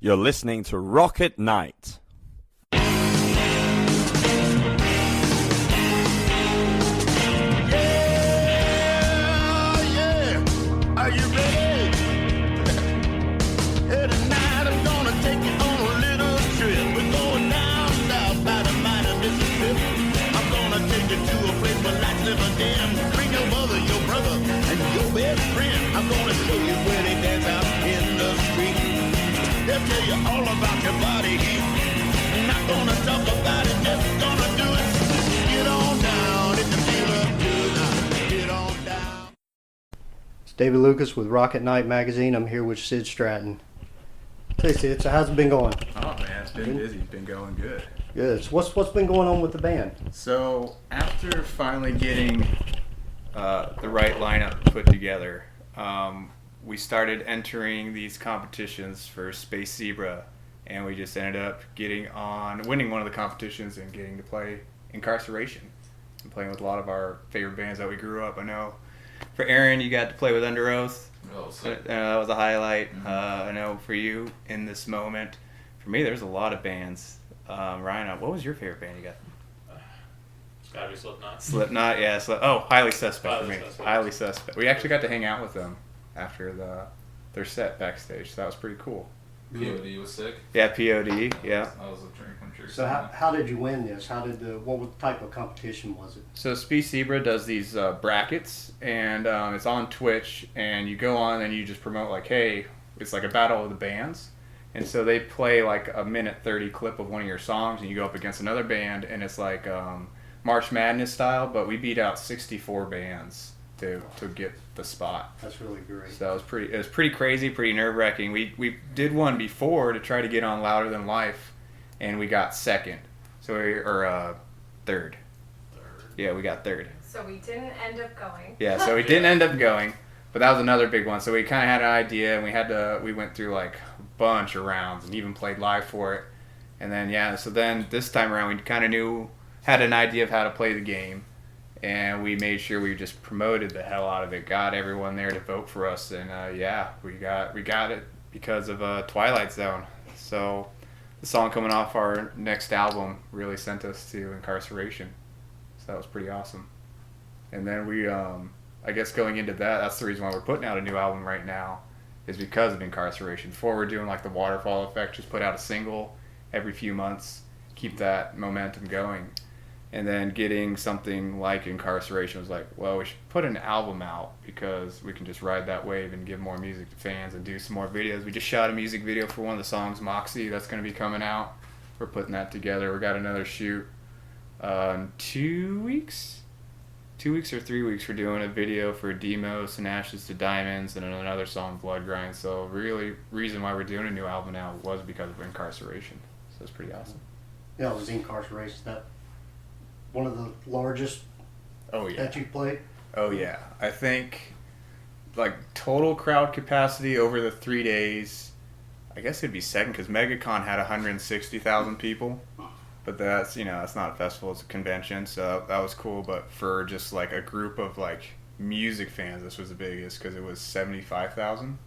You're listening to Rocket Night. Are you ready? Hey, tonight I'm gonna take you on a little trip. We're going down south by the mighty Mississippi. I'm gonna take you to a place where lights never dim. Bring your mother, your brother, and your best friend. I'm gonna show you where they dance out in the street. They'll tell you all about your body heat. I'm not gonna talk about it, just gonna do it. Get on down, if you feel up good. Get on down. David Lucas with Rocket Night Magazine. I'm here with Sid Stratton. Hey Sid, so how's it been going? Oh man, it's been busy. It's been going good. Good. So what's been going on with the band? So after finally getting the right lineup put together, we started entering these competitions for Space Zebra, and we just ended up winning one of the competitions and getting to play Incarceration and playing with a lot of our favorite bands that we grew up. I know for Aaron, you got to play with Under Oath. Oh, sick. That was a highlight. Mm-hmm. I know for you in this moment. For me, there's a lot of bands. Ryan, what was your favorite band you got? It's gotta be Slipknot. Slipknot, yeah. Highly Suspect for me. Highly Suspect. Highly Suspect. We actually got to hang out with them after their set backstage, so that was pretty cool. POD was sick. Yeah, POD, yeah. I was a dream come true. So how did you win this? What type of competition was it? So Space Zebra does these brackets, and it's on Twitch, and you go on and you just promote like, hey, it's like a battle of the bands. And so they play like a minute 30 clip of one of your songs, and you go up against another band, and it's like March Madness style, but we beat out 64 bands to get the spot. That's really great. So it was pretty crazy, pretty nerve-wracking. We did one before to try to get on Louder Than Life, and we got second. Third. Yeah, we got third. So we didn't end up going. Yeah, so we didn't end up going, but that was another big one. So we kind of had an idea, and we went through like a bunch of rounds and even played live for it. And then, so then this time around we kind of had an idea of how to play the game. And we made sure we just promoted the hell out of it, got everyone there to vote for us, and we got it because of Twilight Zone. So the song coming off our next album really sent us to Incarceration. So that was pretty awesome. And then we, I guess going into that's the reason why we're putting out a new album right now, is because of Incarceration. Before we're doing like the Waterfall Effect, just put out a single every few months, keep that momentum going. And then getting something like Incarceration was like, well, we should put an album out because we can just ride that wave and give more music to fans and do some more videos. We just shot a music video for one of the songs, Moxie, that's going to be coming out. We're putting that together. We got another shoot in 2 weeks? 2 weeks or 3 weeks, we're doing a video for Demos and Ashes to Diamonds and another song, Blood Grind. So really, reason why we're doing a new album now was because of Incarceration. So it's pretty awesome. Yeah, it was Incarceration. That one of the largest Oh yeah. that you played? Oh yeah. I think like total crowd capacity over the 3 days, I guess it'd be second because MegaCon had 160,000 people. But that's, it's not a festival, it's a convention, so that was cool. But for just like a group of like music fans, this was the biggest because it was 75,000.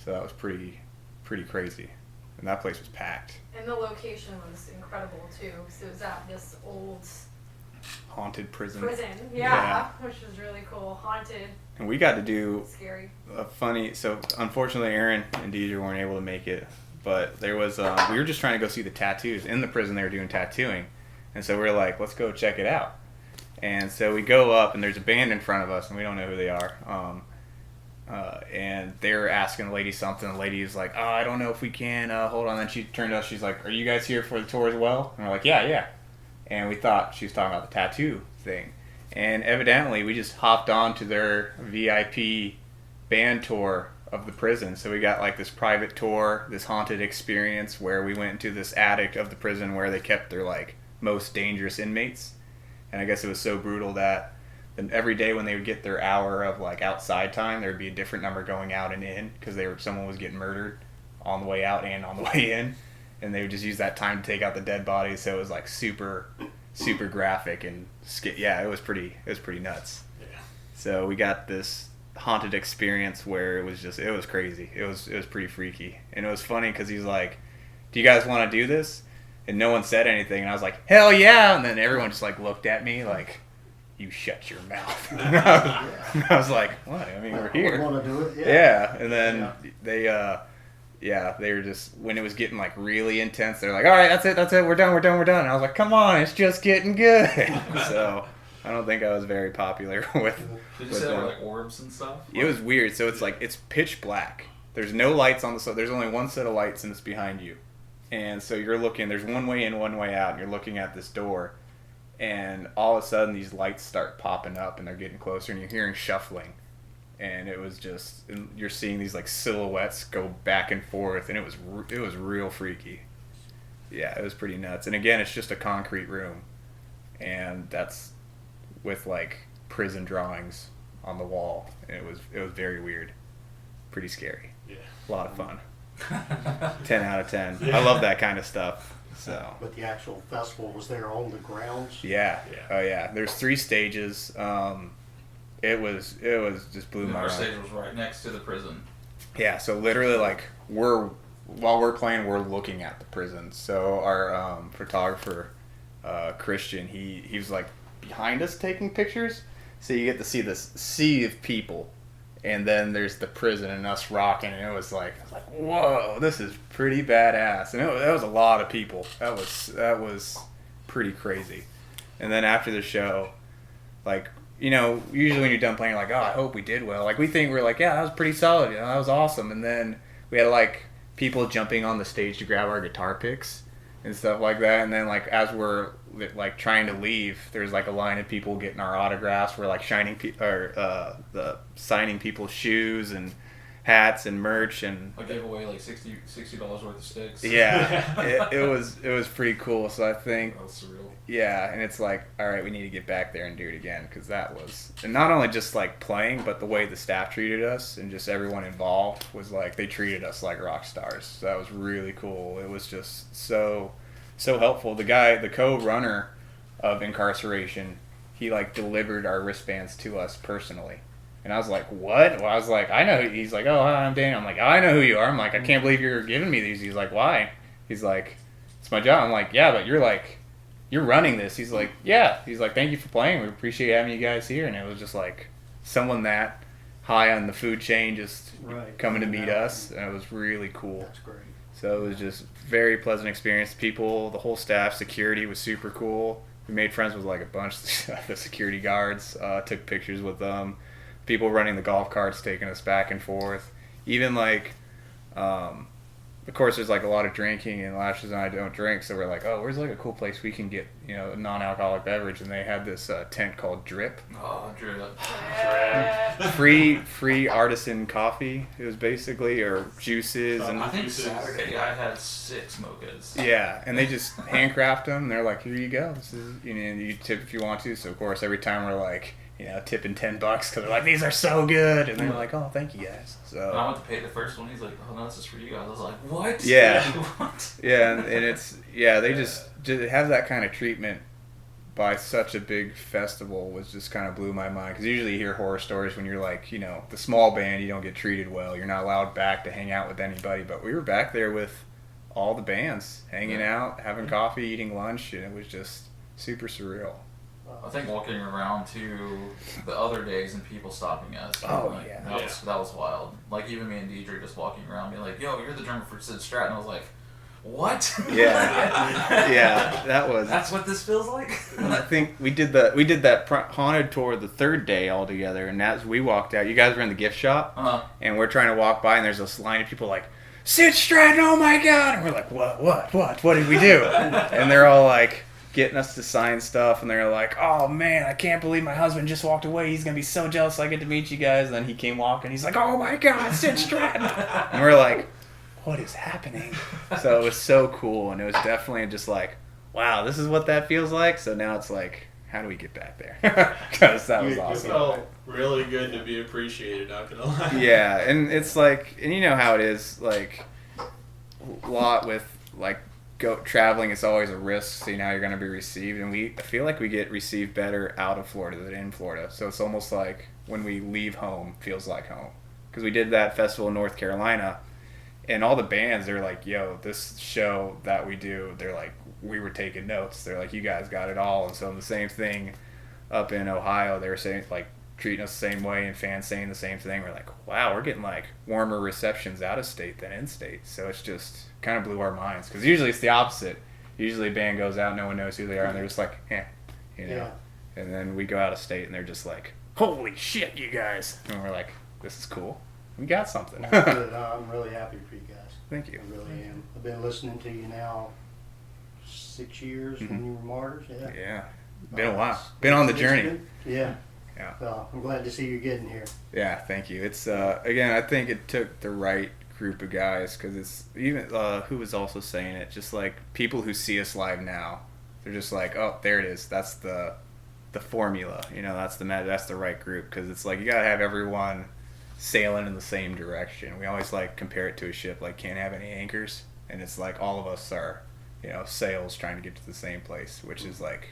So that was pretty crazy. And that place was packed. And the location was incredible too. So it was at this old Haunted prison. Yeah, which was really cool. Haunted. And we got to do Scary. so unfortunately Aaron and Deidre weren't able to make it, but there was, we were just trying to go see the tattoos. In the prison they were doing tattooing, and so we were like, let's go check it out. And so we go up, and there's a band in front of us, and we don't know who they are. And they're asking the lady something. The lady is like, oh, I don't know if we can, hold on. Then she turned to us, she's like, are you guys here for the tour as well? And we're like, yeah. And we thought she was talking about the tattoo thing. And evidently, we just hopped on to their VIP band tour of the prison. So we got like this private tour, this haunted experience where we went into this attic of the prison where they kept their like most dangerous inmates. And I guess it was so brutal that then every day when they would get their hour of like outside time, there would be a different number going out and in because someone was getting murdered on the way out and on the way in. And they would just use that time to take out the dead bodies, so it was like super graphic and it was pretty nuts. Yeah. So we got this haunted experience where it was crazy. It was pretty freaky, and it was funny because he's like, do you guys want to do this? And no one said anything, and I was like, hell yeah! And then everyone just like looked at me like, you shut your mouth. I was like, what? I mean, we're I would here. want to do it. Yeah, and then they were just, when it was getting like really intense, they're like, all right, that's it, we're done. And I was like, come on, it's just getting good. So I don't think I was very popular with. Did you with say there them. were like orbs and stuff? It was weird. So it's like, it's pitch black. There's no lights on the side. There's only one set of lights, and it's behind you. And so you're looking, there's one way in, one way out, and you're looking at this door. And all of a sudden, these lights start popping up, and they're getting closer, and you're hearing shuffling. And it was just, and you're seeing these like silhouettes go back and forth, and it was real freaky. Yeah, it was pretty nuts. And again, it's just a concrete room, and that's with like prison drawings on the wall. And it was very weird, pretty scary. Yeah. A lot of fun. 10 out of 10. I love that kind of stuff. So But the actual festival was there on the grounds. yeah. Yeah. Oh yeah. There's 3 stages. It was just blew And my our mind. stage was right next to the prison. Yeah. So literally, like while we're playing, we're looking at the prison. So our photographer, Christian, he was like behind us taking pictures. So you get to see this sea of people. And then there's the prison and us rocking, and I was like, whoa, this is pretty badass. And that was a lot of people. That was pretty crazy. And then after the show, like, you know, usually when you're done playing, you're like, oh, I hope we did well. Like, we think we're like, yeah, that was pretty solid. You know, that was awesome. And then we had like people jumping on the stage to grab our guitar picks and stuff like that. And then like as we're like trying to leave, there's like a line of people getting our autographs. We're like signing people's shoes and hats and merch, and I gave away like $60 worth of sticks. yeah, it was pretty cool. So I think That was surreal. yeah, and it's like, all right, we need to get back there and do it again, because that was, and not only just like playing, but the way the staff treated us and just everyone involved was like, they treated us like rock stars. So that was really cool. It was just so helpful. The co-runner of Incarceration, he like delivered our wristbands to us personally. And I was like, what? Well, I was like, I know. He's like, oh, hi, I'm Dan. I'm like, I know who you are. I'm like, I can't believe you're giving me these. He's like, why? He's like, it's my job. I'm like, yeah, but you're running this. He's like, yeah. He's like, thank you for playing. We appreciate having you guys here. And it was just like someone that high on the food chain just coming to meet us. And it was really cool. That's great. So it was just very pleasant experience. People, the whole staff, security was super cool. We made friends with like a bunch of the security guards. Took pictures with them. People running the golf carts taking us back and forth. Even like, of course, there's like a lot of drinking, and Lashes and I don't drink, so we're like, oh, where's like a cool place we can get, you know, a non-alcoholic beverage? And they had this tent called Drip. Oh, drip. Free artisan coffee. It was basically, or juices and I think Juices. Saturday I had 6 mochas. yeah, and they just handcraft them. And they're like, here you go. This is, you know, you tip if you want to. So of course, every time we're like, you know, tipping $10 because they're like, these are so good, and they're like, oh, thank you guys. And I So went to pay the first one. He's like, oh no, this is for you guys. I was like, what? Yeah. What? yeah, and it's they just have that kind of treatment by such a big festival was just kind of blew my mind, because usually you hear horror stories when you're like, you know, the small band, you don't get treated well, you're not allowed back to hang out with anybody, but we were back there with all the bands hanging out, having coffee, eating lunch, and it was just super surreal. I think walking around to the other days and people stopping us. Oh, like, yeah. That was wild. Like even me and Deidre just walking around being like, yo, you're the drummer for Sid Stratton. I was like, what? Yeah, that was. That's what this feels like? I think we did that haunted tour the third day all together, and as we walked out, you guys were in the gift shop, Uh-huh. and we're trying to walk by, and there's this line of people like, Sid Stratton, oh my god, and we're like, what did we do? And they're all like getting us to sign stuff, and they're like, oh man, I can't believe my husband just walked away, he's gonna be so jealous I get to meet you guys. And then he came walking, he's like, oh my god, Sid Stratton. And we're like, what is happening? So it was so cool, and it was definitely just like, wow, this is what that feels like. So now it's like, how do we get back there? Because that was You awesome. felt really good to be appreciated, not gonna lie. Yeah, and it's like, and you know how it is, like, a lot with like traveling, it's always a risk, seeing how you're going to be received, and I feel like we get received better out of Florida than in Florida. So it's almost like when we leave home, feels like home, because we did that festival in North Carolina, and all the bands, they're like, yo, this show that we do, they're like, we were taking notes. They're like, you guys got it all. And so the same thing up in Ohio, they were saying, like, treating us the same way, and fans saying the same thing. We're like, wow, we're getting, like, warmer receptions out of state than in state. So it's just kind of blew our minds. Because usually it's the opposite. Usually a band goes out, no one knows who they are, and they're just like, you know. Yeah. And then we go out of state, and they're just like, holy shit, you guys. And we're like, this is cool. We got something. Well, good. I'm really happy for you guys. Thank you. I really am. I've been listening to you now 6 years when you were Martyrs. Yeah. Yeah. Been a while. Been on the journey. Yeah. Yeah. Well, I'm glad to see you getting here. Yeah, thank you. It's again, I think it took the right group of guys, because it's even who was also saying it, just like people who see us live now, they're just like, oh, there it is. That's the formula. You know, that's the right group, because it's like you gotta have everyone sailing in the same direction. We always like compare it to a ship, like can't have any anchors, and it's like all of us are, you know, sails trying to get to the same place, which is like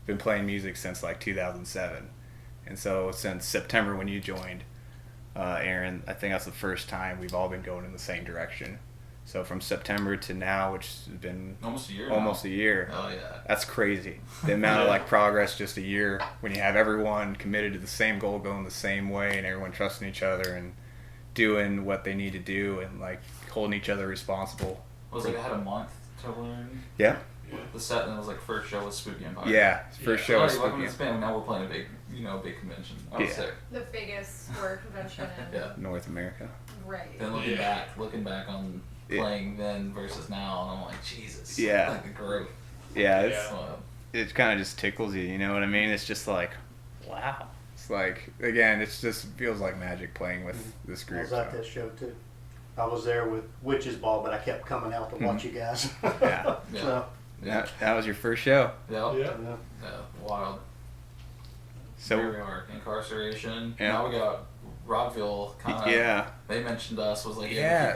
been playing music since like 2007. And so since September when you joined, Aaron, I think that's the first time we've all been going in the same direction. So from September to now, which has been Almost a year. almost a year. Oh yeah. That's crazy. The amount of like progress just a year when you have everyone committed to the same goal, going the same way, and everyone trusting each other and doing what they need to do, and like holding each other responsible. It was like I had a month to learn Yeah. the set, and it was like first show was Spooky Empire. Yeah. First show was Welcome Spooky. to Spain. Now we're playing a big, big convention. I was Yeah. sick. The biggest horror convention in Yeah. North America. right. Then looking back on Yeah. playing then versus now, and I'm like, Jesus. Yeah. Like the growth. Yeah. It's Yeah. it kind of just tickles you. You know what I mean? It's just like, wow. It's like, again, it's just feels like magic playing with this I group. was at so. that show too. I was there with Witch's Ball, but I kept coming out to watch you guys. Yeah. Yeah. So, Yeah. That was your first show. Yeah. Yeah. yeah. Yeah. Wild. So Here we are. Incarceration. Yeah. Now we got Rockville. Kind of. yeah, They mentioned us. Was like, Yeah.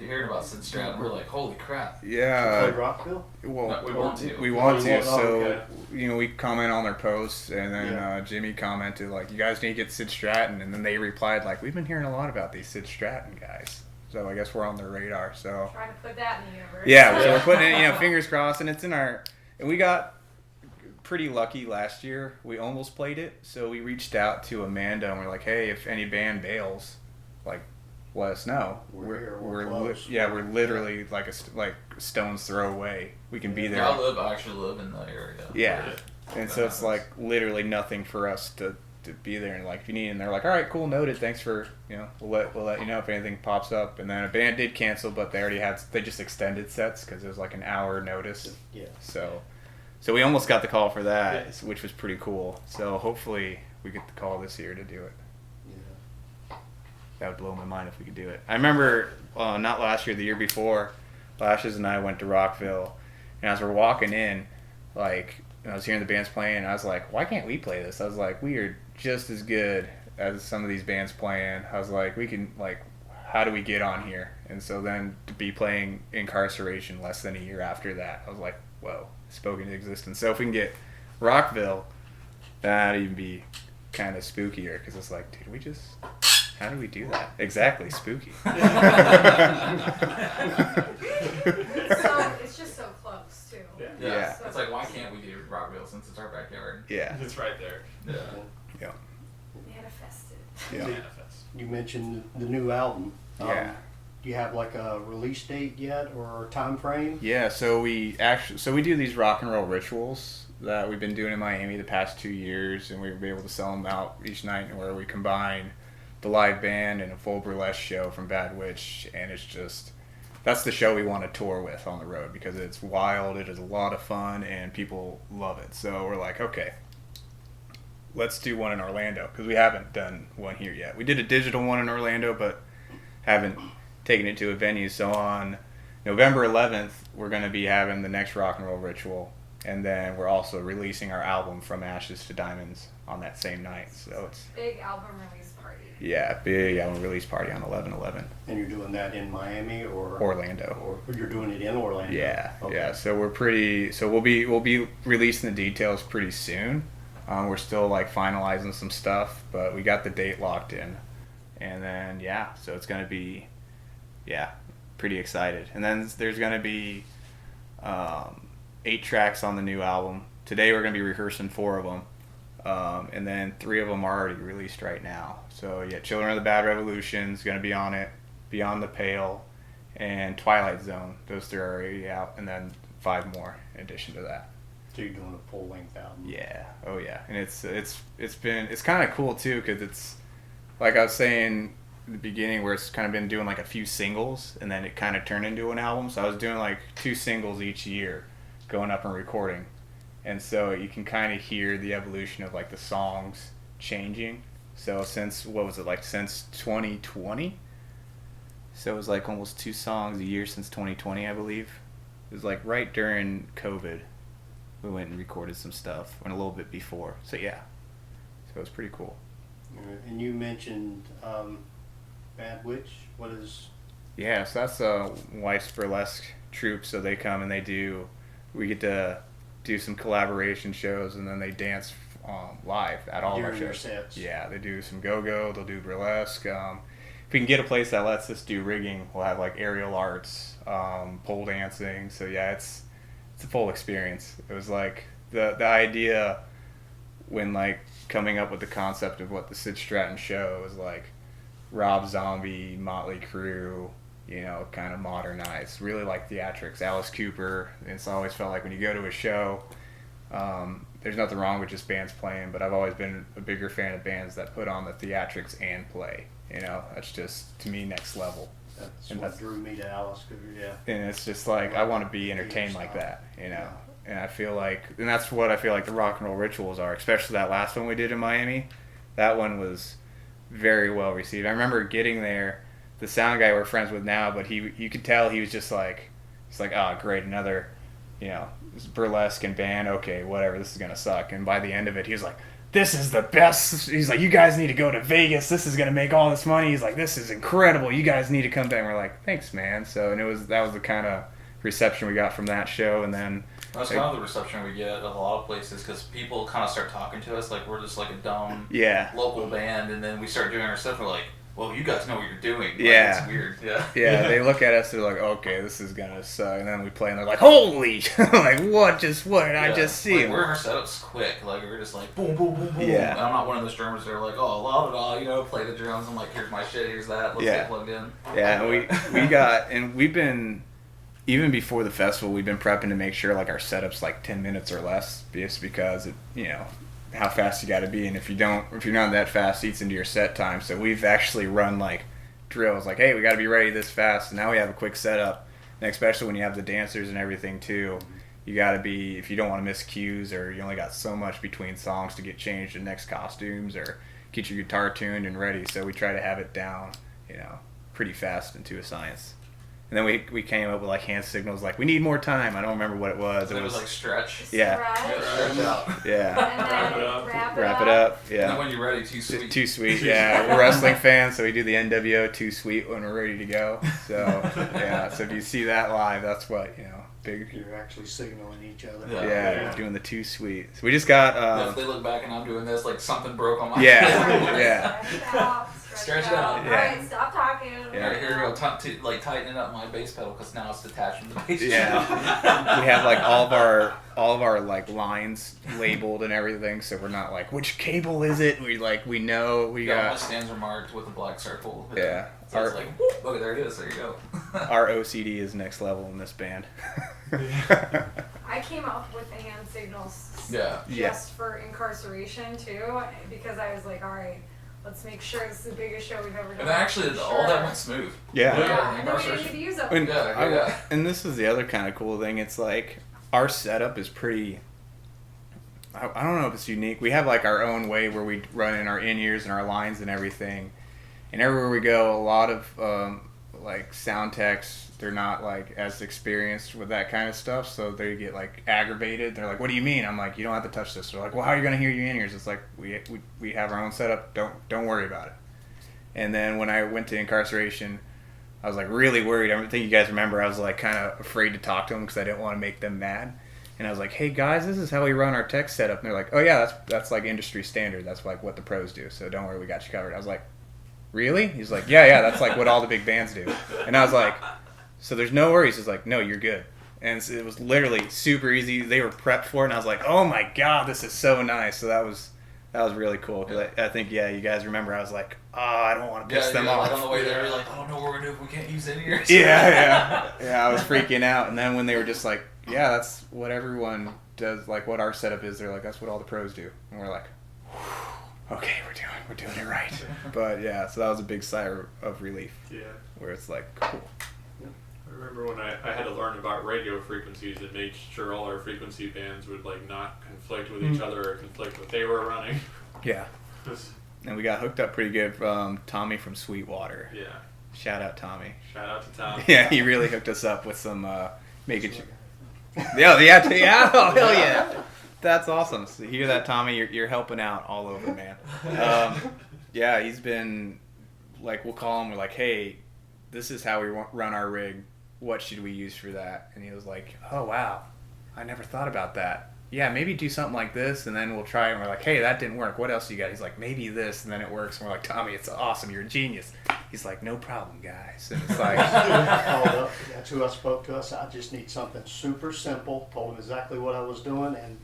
hearing about Sid Stratton. We're like, holy crap. Play yeah. Rockville? Well, No, we want to. We want Oh, to. you want- So okay. you know, we comment on their posts, and then Yeah. Jimmy commented like, "You guys need to get Sid Stratton," and then they replied like, "We've been hearing a lot about these Sid Stratton guys." So I guess we're on their radar. So Trying to put that in the universe. yeah, so we're putting it, you know, fingers crossed, and it's in our. And we got pretty lucky last year. We almost played it, so we reached out to Amanda and we're like, "Hey, if any band bails, like, let us know. We're here, we're close." we're literally like like a stone's throw away. We can be there." I actually live in the area. Yeah, That and so it's happens. like literally nothing for us to be there, and like if you need, and they're like, all right, cool, noted, thanks for, you know, we'll let you know if anything pops up. And then a band did cancel, but they just extended sets because it was like an hour notice. Yeah. So we almost got the call for that, which was pretty cool. So hopefully we get the call this year to do it. Yeah. That would blow my mind if we could do it. I remember, not last year, the year before, Lashes and I went to Rockville, and as we're walking in, like, I was hearing the bands playing, and I was like, why can't we play this? I was like, we are just as good as some of these bands playing. I was like, we can, like, how do we get on here? And so then to be playing Incarceration less than a year after that, I was like, whoa, spoken into existence. So if we can get Rockville, that'd even be kind of spookier, because it's like, dude, how do we do that? Exactly, spooky. So it's just so close too. Yeah. Yeah. So It's like, why can't we do Rockville since it's our backyard? Yeah. It's right there. Yeah. manifested. Yeah. Manifest. You mentioned the new album. Yeah. Do you have like a release date yet or a time frame? Yeah, so we do these rock and roll rituals that we've been doing in Miami the past 2 years, and we've been able to sell them out each night, where we combine the live band and a full burlesque show from Bad Witch, and it's just, that's the show we want to tour with on the road, because it's wild, it is a lot of fun, and people love it. So we're like, okay, let's do one in Orlando, because we haven't done one here yet. We did a digital one in Orlando, but haven't taken it to a venue. So on November 11th, we're going to be having the next rock and roll ritual, and then we're also releasing our album From Ashes to Diamonds on that same night. So it's, Big album release party. yeah, big album release party on 11/11, And you're doing that in Miami or Orlando. or you're doing it in Orlando? Yeah, Okay. yeah. So we'll be releasing the details pretty soon. We're still like finalizing some stuff, but we got the date locked in, and then so it's gonna be, pretty excited. And then there's going to be 8 tracks on the new album. Today we're going to be rehearsing 4 of them. And then 3 of them are already released right now. So yeah, Children of the Bad Revolution is going to be on it, Beyond the Pale, and Twilight Zone. Those 3 are already out, and then 5 more in addition to that. So you're doing a full length album. Yeah, oh yeah, and it's kind of cool too, because it's like I was saying in the beginning, where it's kind of been doing like a few singles, and then it kind of turned into an album. So I was doing like 2 singles each year, going up and recording, and so you can kind of hear the evolution of like the songs changing. So since 2020, so it was like almost 2 songs a year since 2020, I believe. It was like right during COVID. We went and recorded some stuff, and a little bit before. So yeah, so it was pretty cool. And you mentioned Bad Witch. What is? Yeah, so that's a Wife's Burlesque troupe. So they come and we get to do some collaboration shows, and then they dance live at all of our During your shows. sets. Yeah, they do some go-go, they'll do burlesque. If we can get a place that lets us do rigging, we'll have like aerial arts, pole dancing. So yeah, it's a full experience. It was like the idea when like coming up with the concept of what the Sid Stratton show was like, Rob Zombie, Motley Crue, kind of modernized, really like theatrics. Alice Cooper. It's always felt like when you go to a show, there's nothing wrong with just bands playing, but I've always been a bigger fan of bands that put on the theatrics and play. That's just, to me, next level. That's And what that's- drew me to Alice Cooper. Yeah. And it's just like, I want to be entertained like that, And I feel like, and that's what I feel like the rock and roll rituals are, especially that last one we did in Miami. That one was very well received. I remember getting there, the sound guy we're friends with now, but you could tell he was just like, oh, great, another, burlesque and band, okay, whatever, this is going to suck. And by the end of it, he was like, this is the best. He's like, you guys need to go to Vegas. This is going to make all this money. He's like, this is incredible. You guys need to come back. And we're like, thanks, man. So, and that was the kind of reception we got from that show. And then That's kind of the reception we get at a lot of places, because people kind of start talking to us like we're just like a dumb local band, and then we start doing our stuff. We're like, well, you guys know what you're doing. Like, Yeah. It's weird. Yeah. yeah, they look at us, they're like, okay, this is going to suck. And then we play, and they're like, holy, like, what did I just see? Like, we're in our setups quick. Like, we're just like, boom, boom, boom, boom. Yeah. And I'm not one of those drummers that are like, oh, la, la, la, play the drums. I'm like, here's my shit, here's that. Let's get plugged in. Yeah, and we got, and we've been, even before the festival, we've been prepping to make sure, like, our setup's like 10 minutes or less, just because, how fast you got to be. And if you're not that fast, it eats into your set time. So we've actually run, like, drills, like, hey, we got to be ready this fast. And now we have a quick setup. And especially when you have the dancers and everything, too, you got to be, if you don't want to miss cues, or you only got so much between songs to get changed to next costumes or get your guitar tuned and ready. So we try to have it down, pretty fast into a science. And then we came up with like hand signals, like we need more time. I don't remember what it was. It was like stretch. Yeah. Stretch. Stretch out. Yeah. And then Wrap wrap it up. it Wrap it up. And then Yeah. when you're ready, too sweet. Too sweet. Yeah. We're wrestling fans, so we do the NWO Too Sweet when we're ready to go. So yeah. So if you see that live, that's what big. You're actually signaling each other. Yeah. Yeah. We're doing the Too Sweet. So we just got. If they look back and I'm doing this, like something broke on my Yeah. Yeah. Stretch it out. Stretch it out. All Yeah. right, stop talking. Yeah. Here we go, tightening up my bass pedal because now it's detached from the bass. Yeah. We have like all of our like lines labeled and everything, so we're not like, which cable is it? We know we Yeah, all my got. stands are marked with a black circle. Yeah. So it's like, whoop, look, there it is. There you go. Our OCD is next level in this band. I came up with the hand signals Yeah. just for incarceration too, because I was like, all right, let's make sure it's the biggest show we've ever done. And actually, all that went smooth. Yeah. Yeah, and then we Incarceration. didn't get to use them. And, Yeah. and this is the other kind of cool thing. It's like our setup is pretty. I don't know if it's unique. We have like our own way where we run in our in-ears and our lines and everything. And everywhere we go, a lot of like sound techs, they're not like as experienced with that kind of stuff, so they get like aggravated. They're like, "What do you mean?" I'm like, "You don't have to touch this." They're like, "Well, how are you gonna hear your in-ears?" It's like we have our own setup. Don't worry about it. And then when I went to incarceration, I was like really worried. I think you guys remember I was like kind of afraid to talk to them because I didn't want to make them mad. And I was like, "Hey guys, this is how we run our tech setup." And they're like, "Oh yeah, that's like industry standard. That's like what the pros do. So don't worry, we got you covered." I was like, "Really?" He's like, yeah, that's like what all the big bands do." And I was like, So there's no worries. It's like, no, you're good. And it was literally super easy. They were prepped for it, and I was like, oh my God, this is so nice. So that was really cool. Yeah. I think, you guys remember, I was like, oh, I don't want to piss them off. Like on the way there, you're like, I don't know what we're going to do if we can't use any ears. Yeah, I was freaking out. And then when they were just like, yeah, that's what everyone does, like what our setup is, they're like, that's what all the pros do. And we're like, okay, we're doing it right. But yeah, so that was a big sigh of relief. Yeah. Where it's like, cool. I remember when I had to learn about radio frequencies and make sure all our frequency bands would like not conflict with each other or conflict with what they were running. Yeah. And we got hooked up pretty good from Tommy from Sweetwater. Yeah. Shout out Tommy. Shout out to Tom. Yeah, he really hooked us up with some making sure. Yeah, oh hell yeah. That's awesome. So hear that, Tommy? You're helping out all over, man. Yeah, he's been like, we'll call him. We're like, hey, this is how we run our rig. What should we use for that? And he was like, oh wow, I never thought about that. Yeah, maybe do something like this, and then we'll try. And we're like, hey, that didn't work. What else you got? He's like, maybe this, and then it works. And we're like, Tommy, it's awesome. You're a genius. He's like, no problem, guys. And it's like, I called up. That's who I spoke to. I said, I just need something super simple. Told him exactly what I was doing, and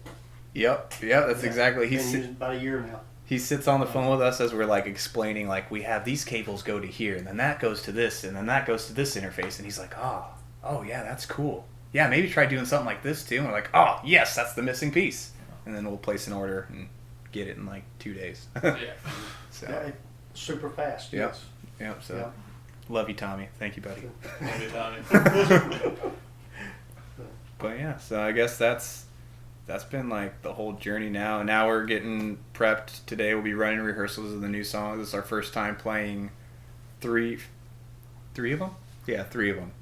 yep, that's exactly. He's been using about a year now. He sits on the phone with us as we're like explaining, like, we have these cables go to here, and then that goes to this, and then that goes to this interface. And he's like, oh yeah, that's cool. Yeah, maybe try doing something like this too. And we're like, oh yes, that's the missing piece. And then we'll place an order and get it in like 2 days. Yeah. So. Yeah, super fast. Yep. Yes. Yep. So, Yep. love you, Tommy. Thank you, buddy. Love you, Tommy. But yeah, so I guess that's been like the whole journey now. Now we're getting prepped. Today we'll be running rehearsals of the new songs. This is our first time playing three of them? Yeah, 3 of them.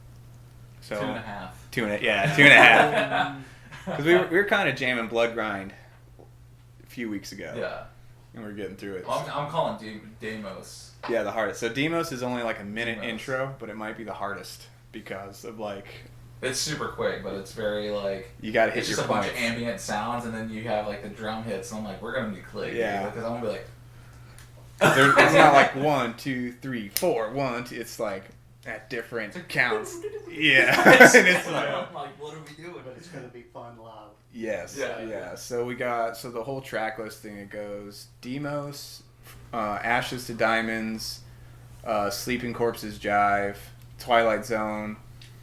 So 2.5. 2.5. Because we were kind of jamming Blood Grind a few weeks ago. Yeah. And we're getting through it. Well, I'm calling Demos. Yeah, the hardest. So Demos is only like a minute Demos. intro, but it might be the hardest because of like... It's super quick, but it's very like... You gotta hit it's your just a bunch points. of ambient sounds, and then you have like the drum hits, and I'm like, we're going to be click. Yeah. Because I'm going to be like... It's not like 1, 2, 3, 4, 1, 2. It's like at different counts. Yeah. And it's like... I'm like, what are we doing? But it's going to be fun live. Yes. Yeah. Yeah. So we got... So the whole track listing, it goes Demos, Ashes to Diamonds, Sleeping Corpses Jive, Twilight Zone,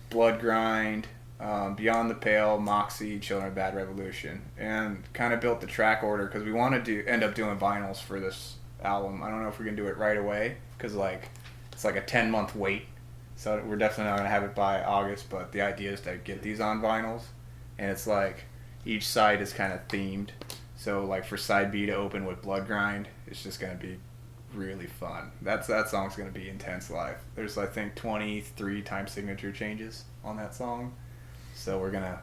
Blood Grind, Beyond the Pale, Moxie, Children of Bad Revolution, and kind of built the track order because we want to end up doing vinyls for this album. I don't know if we're gonna do it right away because like it's like a 10-month wait, so we're definitely not gonna have it by August. But the idea is to get these on vinyls, and it's like each side is kind of themed. So like for side B to open with Blood Grind, it's just gonna be really fun. That song's gonna be intense live. There's I think 23 time signature changes on that song, so we're gonna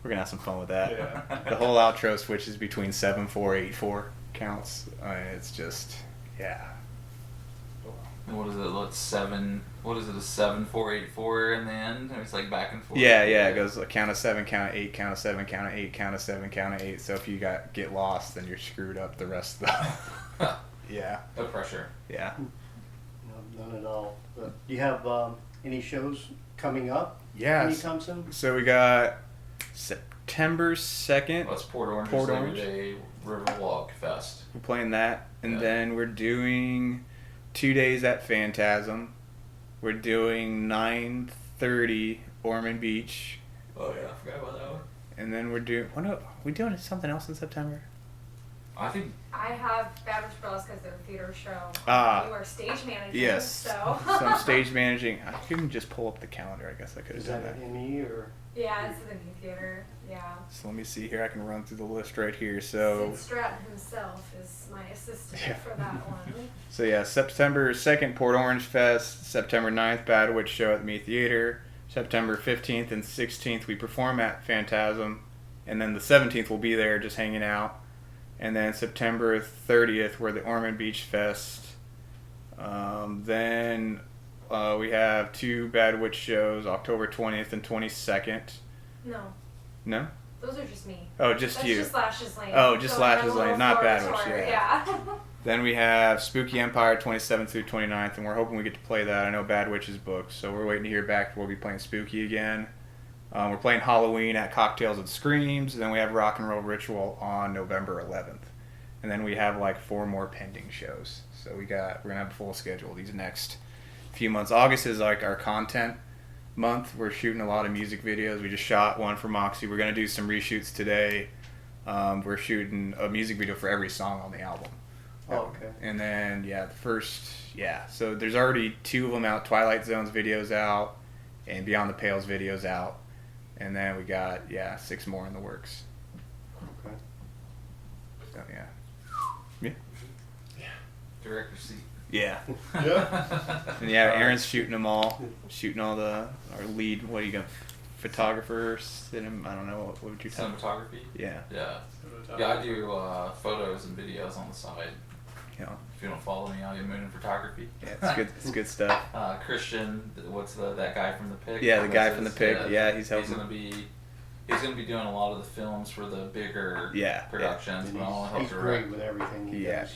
have some fun with that. Yeah. The whole outro switches between 7/4, 8/4 counts. It's just And what is it? What's 7? What is it? A 7, 4, 8, 4 in the end? Or it's like back and forth. Yeah. It goes a count of 7, count of 8, count of 7, count of 8, count of 7, count of 8. So if you get lost, then you're screwed up the rest of the. Yeah. No pressure. Yeah. No, none at all. But do you have any shows coming up Yes. anytime soon? So we got September 2nd. Well, it's Port Orange. Port Labor Orange. Day Riverwalk Fest. We're playing that, and Yeah. then we're doing 2 days at Phantasm. We're doing 9:30 Ormond Beach, Oh yeah, I forgot about that one. and then we're doing something else in September. I think I have Bad Witch Burlesque as their theater show. Ah. You are stage managing. Yes. So. So I'm stage managing. I couldn't just pull up the calendar. I guess I could have Is done that that. an ME or? Yeah, it's the new theater. Yeah. So let me see here. I can run through the list right here. So Sid Stratton himself is my assistant Yeah. for that one. So yeah, September 2nd, Port Orange Fest. September 9th, Bad Witch Show at the Me Theater. September 15th and 16th, we perform at Phantasm. And then the 17th, we'll be there just hanging out. And then September 30th, we're at the Ormond Beach Fest. Then we have 2 Bad Witch shows, October 20th and 22nd. No. No? Those are just me. Oh, just That's you. just Lashes Lane. Oh, just So, like, Lashes my Lane, little not floor Bad Witch, tour, yeah. Then we have Spooky Empire 27th through 29th, and we're hoping we get to play that. I know Bad Witch is booked, so we're waiting to hear back. We'll be playing Spooky again. We're playing Halloween at Cocktails and Screams, and then we have Rock and Roll Ritual on November 11th. And then we have like 4 more pending shows. So we're gonna have a full schedule these next few months. August is like our content month. We're shooting a lot of music videos. We just shot one for Moxie. We're gonna do some reshoots today. We're shooting a music video for every song on the album. Oh, okay. And then so there's already 2 of them out. Twilight Zone's videos out, and Beyond the Pale's videos out, and then we got 6 more in the works. Okay. So Director's seat. yeah. Yeah. And Aaron's shooting them all, our lead. What are you gonna? Photographer, I don't know. What would you tell? Cinematography. Yeah. Yeah, I do photos and videos on the side. Yeah. If you don't follow me, I'll get Moon in Photography. Yeah, it's good. It's good stuff. Christian, that guy from the Pig? Yeah, the guy from the Pig. Yeah, he's helping. He's gonna be doing a lot of the films for the bigger productions. And But I'll help he's great with everything he does.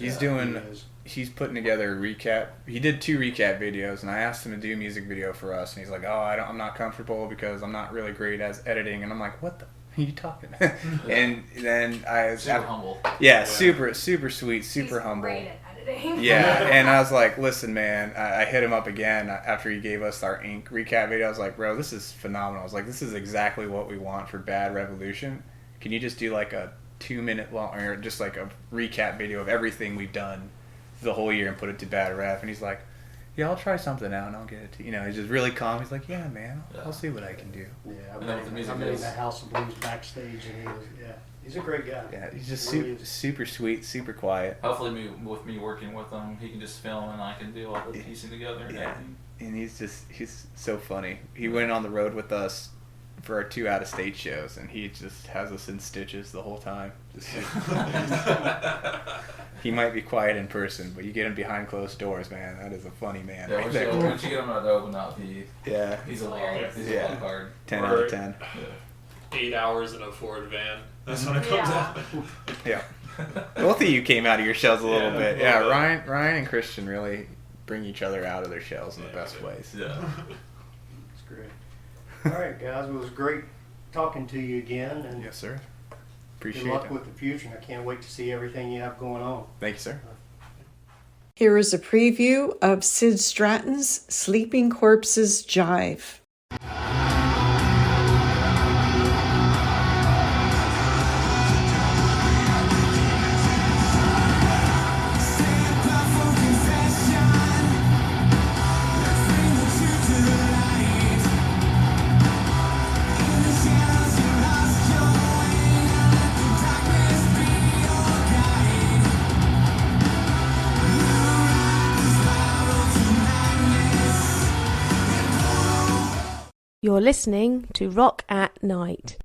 He's putting together a recap. He did 2 recap videos, and I asked him to do a music video for us, and he's like, I'm not comfortable because I'm not really great at editing, and I'm like, what the are you talking about? And then I was super humble. Yeah, super sweet, super He's humble. great at editing. Yeah, and I was like, listen, man, I hit him up again after he gave us our Ink recap video. I was like, bro, this is phenomenal. I was like, this is exactly what we want for Bad Revolution. Can you just do like a 2-minute long, or just like a recap video of everything we've done the whole year and put it to Bad Rev? And he's like, yeah, I'll try something out and I'll get it to you. He's just really calm. He's like, yeah, man, I'll see what I can do. Yeah, And then with the music I'm in videos. the House of Blues backstage, and he's a great guy. Yeah, he's just Really is. super sweet, super quiet. Hopefully, with me working with him, he can just film and I can do all the piecing together. And Yeah, everything. and he's so funny. He went on the road with us for our 2 out-of-state shows, and he just has us in stitches the whole time. He might be quiet in person, but you get him behind closed doors, man. That is a funny man. Yeah, right once there. you get him to open up, he's a Hilarious. wild card. 10 out of 10. 8 hours in a Ford van. That's when it comes out. Yeah. Both of you came out of your shells a little bit. a Yeah, little bit. Ryan and Christian really bring each other out of their shells in the best Yeah. ways. Yeah. It's great. All right, guys, it was great talking to you again, and Yes, sir. good Appreciate luck it. with the future. And I can't wait to see everything you have going on. Thank you, sir. Here is a preview of Sid Stratton's Sleeping Corpses Jive. You're listening to Rock at Night.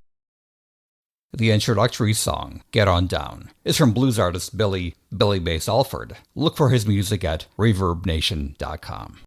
The introductory song, Get On Down, is from blues artist Billy Bass Alford. Look for his music at ReverbNation.com.